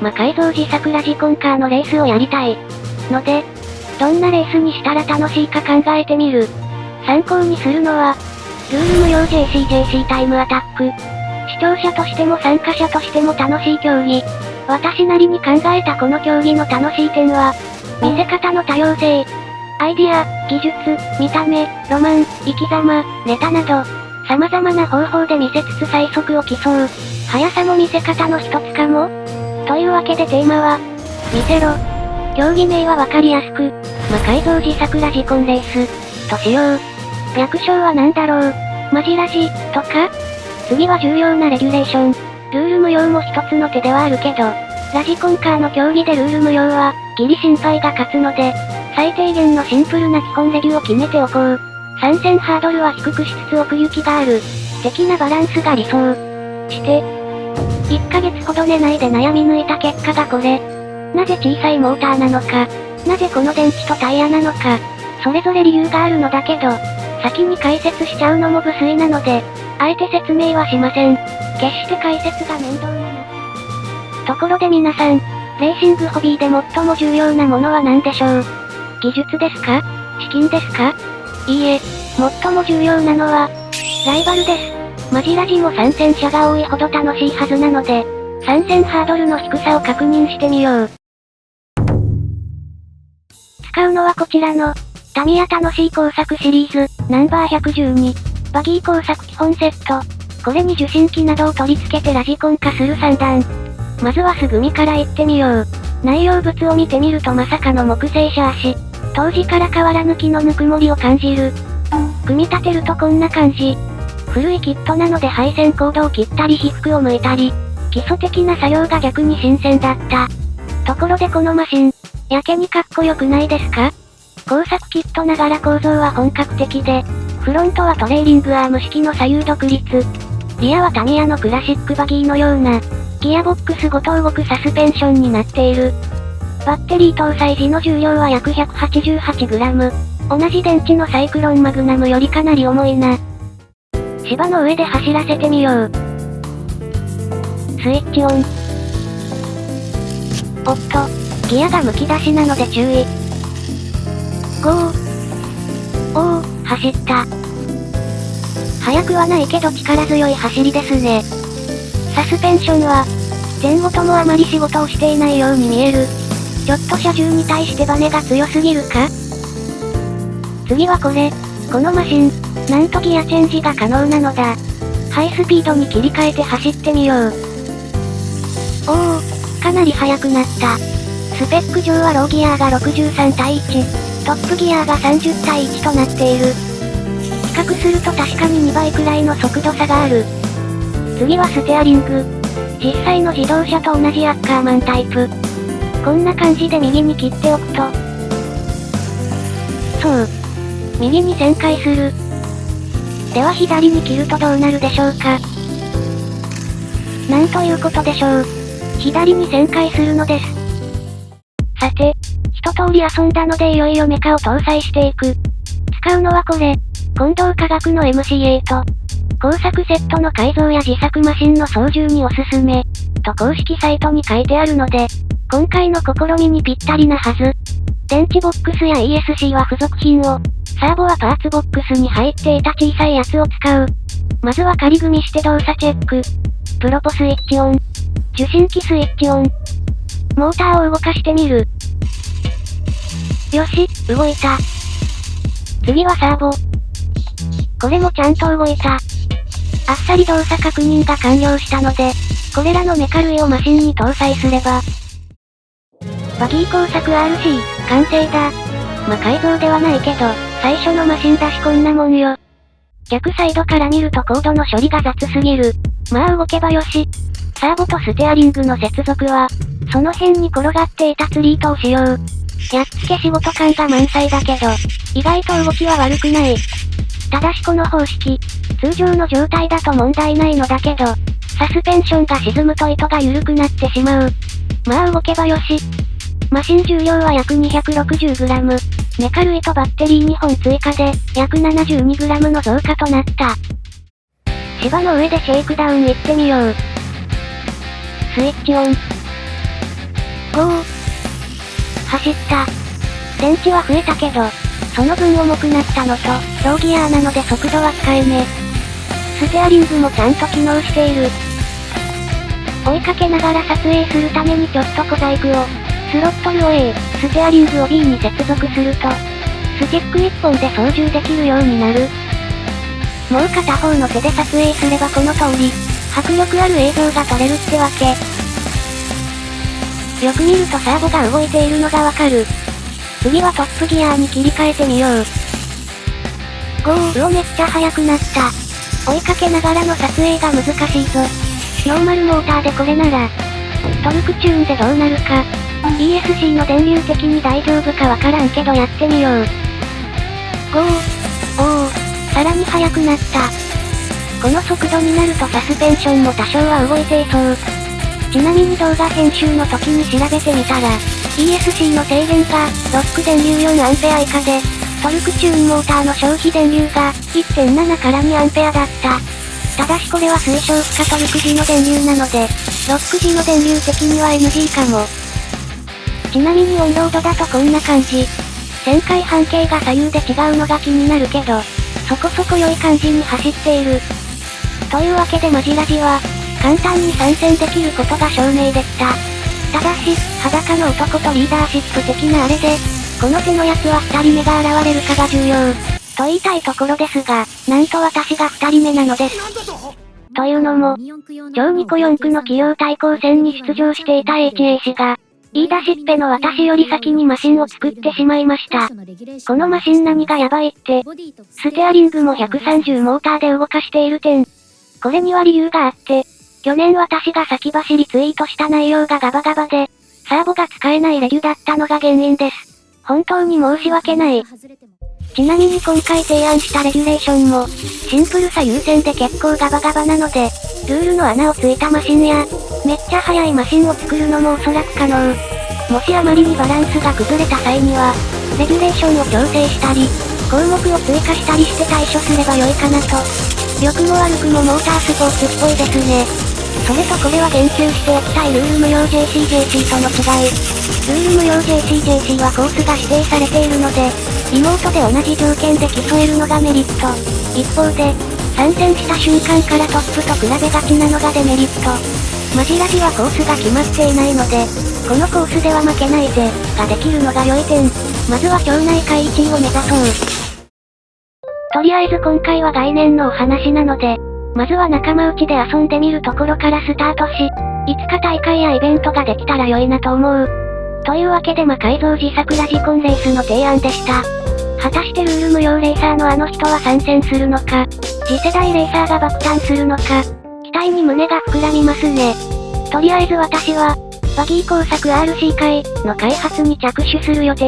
魔改造自作ラジコンカーのレースをやりたい。ので、どんなレースにしたら楽しいか考えてみる。参考にするのは、ルール無用 JCJC タイムアタック。視聴者としても参加者としても楽しい競技。私なりに考えたこの競技の楽しい点は、見せ方の多様性。アイディア、技術、見た目、ロマン、生き様、ネタなど、様々な方法で見せつつ最速を競う。速さも見せ方の一つかも？というわけでテーマは、見せろ。競技名はわかりやすく、魔改造自作ラジコンレース、としよう。略称は何だろう。マジラジ、とか？次は重要なレギュレーション。ルール無用も一つの手ではあるけど、ラジコンカーの競技でルール無用は、ギリ心配が勝つので、最低限のシンプルな基本レギュを決めておこう。参戦ハードルは低くしつつ奥行きがある。的なバランスが理想。して、1ヶ月ほど寝ないで悩み抜いた結果がこれ。なぜ小さいモーターなのか、なぜこの電池とタイヤなのか、それぞれ理由があるのだけど、先に解説しちゃうのも無粋なので、あえて説明はしません。決して解説が面倒なの。ところで皆さん、レーシングホビーで最も重要なものは何でしょう？技術ですか？資金ですか？いいえ、最も重要なのは、ライバルです。マジラジも参戦者が多いほど楽しいはずなので、参戦ハードルの低さを確認してみよう。使うのはこちらの、タミヤ楽しい工作シリーズ、ナンバー112、バギー工作基本セット。これに受信機などを取り付けてラジコン化する3段。まずは素組みから行ってみよう。内容物を見てみるとまさかの木製シャーシ。当時から変わらぬ木のぬくもりを感じる。組み立てるとこんな感じ。古いキットなので配線コードを切ったり被覆を剥いたり、基礎的な作業が逆に新鮮だった。ところでこのマシン、やけにかっこよくないですか？工作キットながら構造は本格的で、フロントはトレーリングアーム式の左右独立。リアはタミヤのクラシックバギーのような、ギアボックスごと動くサスペンションになっている。バッテリー搭載時の重量は約 188g。同じ電池のサイクロンマグナムよりかなり重いな。芝の上で走らせてみよう。スイッチオン。おっと、ギアがむき出しなので注意。ゴー。おー、走った。速くはないけど力強い走りですね。サスペンションは、前後ともあまり仕事をしていないように見える。ちょっと車重に対してバネが強すぎるか？次はこれ。このマシン、なんとギアチェンジが可能なのだ。ハイスピードに切り替えて走ってみよう。おー、かなり速くなった。スペック上はローギアが63対1、トップギアが30対1となっている。比較すると確かに2倍くらいの速度差がある。次はステアリング。実際の自動車と同じアッカーマンタイプ。こんな感じで右に切っておくと。そう。右に旋回する。では左に切るとどうなるでしょうか。なんということでしょう。左に旋回するのです。さて、一通り遊んだのでいよいよメカを搭載していく。使うのはこれ。近藤化学の MC8。工作セットの改造や自作マシンの操縦におすすめ。と公式サイトに書いてあるので、今回の試みにぴったりなはず。電池ボックスや ESC は付属品を、サーボはパーツボックスに入っていた小さいやつを使う。まずは仮組みして動作チェック。プロポスイッチオン。受信機スイッチオン。モーターを動かしてみる。よし、動いた。次はサーボ。これもちゃんと動いた。あっさり動作確認が完了したので、これらのメカ類をマシンに搭載すれば、バギー工作 RC、完成だ。ま、改造ではないけど、最初のマシンだしこんなもんよ。逆サイドから見るとコードの処理が雑すぎる。まあ動けばよし。サーボとステアリングの接続は、その辺に転がっていた釣り糸を使用。やっつけ仕事感が満載だけど、意外と動きは悪くない。ただしこの方式、通常の状態だと問題ないのだけど、サスペンションが沈むと糸が緩くなってしまう。まあ動けばよし。マシン重量は約 260g。メカ類とバッテリー2本追加で、約 72g の増加となった。芝の上でシェイクダウン行ってみよう。スイッチオン。ゴー。走った。電池は増えたけど、その分重くなったのと、ローギアなので速度は使えね。ステアリングもちゃんと機能している。追いかけながら撮影するためにちょっと小細工を。スロットルを A、ステアリングを B に接続すると、スティック1本で操縦できるようになる。もう片方の手で撮影すればこの通り、迫力ある映像が撮れるってわけ。よく見るとサーボが動いているのがわかる。次はトップギアに切り替えてみよう。ゴー。めっちゃ速くなった。追いかけながらの撮影が難しいぞ。ノーマルモーターでこれなら、トルクチューンでどうなるか。ESC の電流的に大丈夫かわからんけどやってみよう。ゴー。さらに速くなった。この速度になるとサスペンションも多少は動いていそう。ちなみに動画編集の時に調べてみたら、ESC の制限が、ロック電流 4A 以下で、トルクチューンモーターの消費電流が、1.7 から 2A だった。ただしこれは推奨不可トルク時の電流なので、ロック時の電流的には NG かも。ちなみにオンロードだとこんな感じ。旋回半径が左右で違うのが気になるけど、そこそこ良い感じに走っている。というわけでマジラジは、簡単に参戦できることが証明できた。ただし、裸の男とリーダーシップ的なあれで、この手のやつは2人目が現れるかが重要。と言いたいところですが、なんと私が2人目なのです。というのも、超ニコ4区の企業対抗戦に出場していた HA 氏が、言い出しっぺの私より先にマシンを作ってしまいました。このマシン何がやばいって、ステアリングも130モーターで動かしている点。これには理由があって、去年私が先走りツイートした内容がガバガバで、サーボが使えないレギュだったのが原因です。本当に申し訳ない。ちなみに今回提案したレギュレーションも、シンプルさ優先で結構ガバガバなので、ルールの穴をついたマシンや、めっちゃ速いマシンを作るのもおそらく可能。もしあまりにバランスが崩れた際には、レギュレーションを調整したり、項目を追加したりして対処すれば良いかなと。良くも悪くもモータースポーツっぽいですね。それとこれは言及しておきたいルール無用 JCJC との違い。ルール無用 JCJC はコースが指定されているので、リモートで同じ条件で競えるのがメリット。一方で、参戦した瞬間からトップと比べがちなのがデメリット。マジラジはコースが決まっていないので、このコースでは負けないぜ、ができるのが良い点。まずは町内会1位を目指そう。とりあえず今回は概念のお話なので、まずは仲間内で遊んでみるところからスタートし、いつか大会やイベントができたら良いなと思う。というわけで魔改造自作ラジコンレースの提案でした。果たしてルール無用レーサーのあの人は参戦するのか、次世代レーサーが爆誕するのか、期待に胸が膨らみますね。とりあえず私は、バギー工作 RC 界の開発に着手する予定。